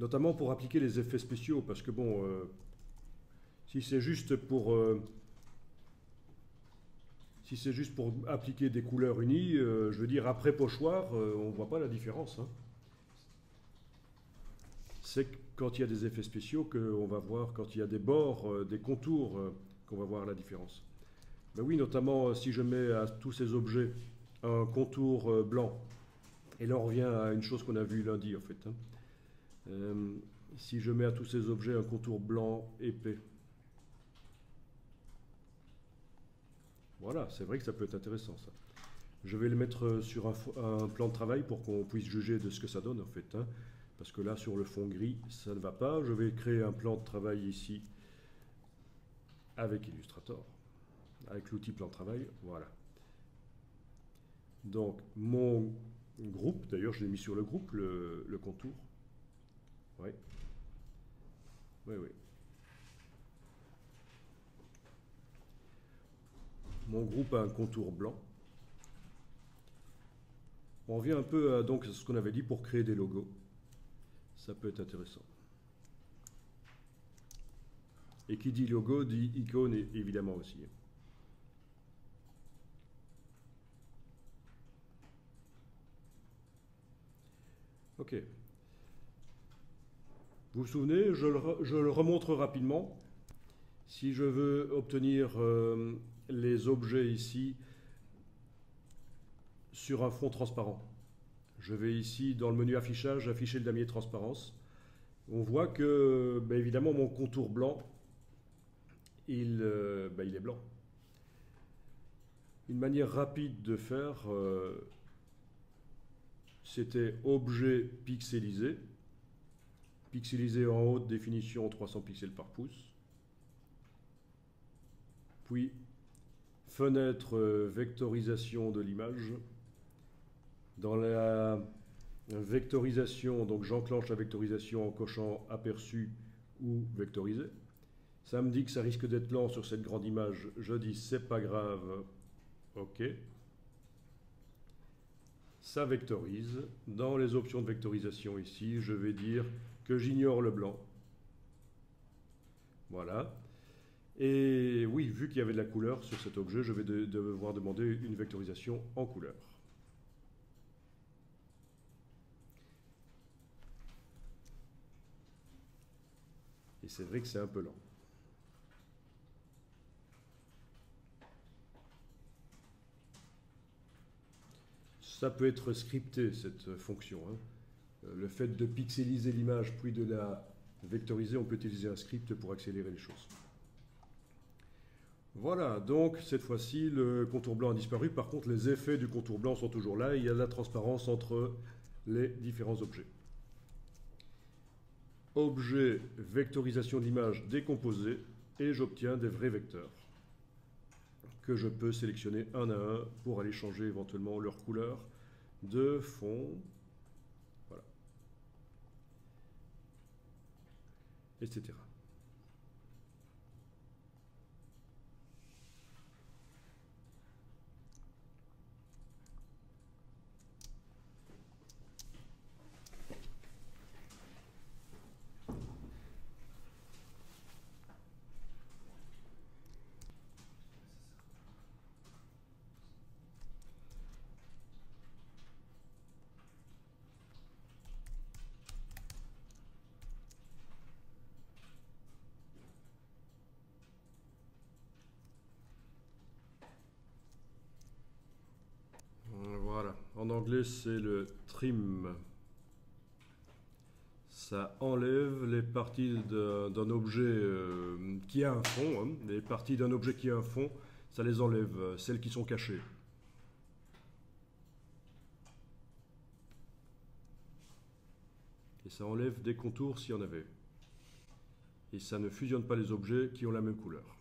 notamment pour appliquer les effets spéciaux, parce que bon, si c'est juste pour appliquer des couleurs unies, je veux dire, après pochoir, on ne voit pas la différence, hein. C'est quand il y a des effets spéciaux qu'on va voir, quand il y a des bords, des contours, qu'on va voir la différence. Ben oui, notamment si je mets à tous ces objets un contour blanc, et là on revient à une chose qu'on a vue lundi en fait, hein. Si je mets à tous ces objets un contour blanc épais, voilà, c'est vrai que ça peut être intéressant ça. Je vais le mettre sur un plan de travail pour qu'on puisse juger de ce que ça donne en fait, hein. Parce que là sur le fond gris ça ne va pas. Je vais créer un plan de travail ici avec Illustrator, avec l'outil plan de travail, voilà. Donc mon groupe, d'ailleurs je l'ai mis sur le groupe, le contour. Oui. Oui, oui. Mon groupe a un contour blanc. On revient un peu à donc, ce qu'on avait dit pour créer des logos. Ça peut être intéressant. Et qui dit logo dit icône évidemment aussi. Ok. Vous vous souvenez, je le remontre rapidement. Si je veux obtenir les objets ici sur un fond transparent, je vais ici dans le menu affichage afficher le damier transparence. On voit que, ben évidemment, mon contour blanc, il est blanc. Une manière rapide de faire, c'était objet pixelisé. Pixelisé en haute définition 300 pixels par pouce. Puis fenêtre vectorisation de l'image. Dans la vectorisation, donc j'enclenche la vectorisation en cochant aperçu ou vectorisé. Ça me dit que ça risque d'être lent sur cette grande image. Je dis c'est pas grave, ok. Ça vectorise. Dans les options de vectorisation ici, je vais dire que j'ignore le blanc. Voilà. Et oui, vu qu'il y avait de la couleur sur cet objet, je vais devoir demander une vectorisation en couleur. Et c'est vrai que c'est un peu lent. Ça peut être scripté, cette fonction, hein. Le fait de pixeliser l'image puis de la vectoriser, on peut utiliser un script pour accélérer les choses. Voilà, donc cette fois-ci, le contour blanc a disparu. Par contre, les effets du contour blanc sont toujours là. Il y a de la transparence entre les différents objets. Objet, vectorisation d'image décomposée, et j'obtiens des vrais vecteurs que je peux sélectionner un à un pour aller changer éventuellement leur couleur de fond, voilà, etc. Voilà, en anglais c'est le trim. Ça enlève les parties d'un objet qui a un fond, hein. Les parties d'un objet qui a un fond, ça les enlève, celles qui sont cachées. Et ça enlève des contours s'il y en avait. Et ça ne fusionne pas les objets qui ont la même couleur.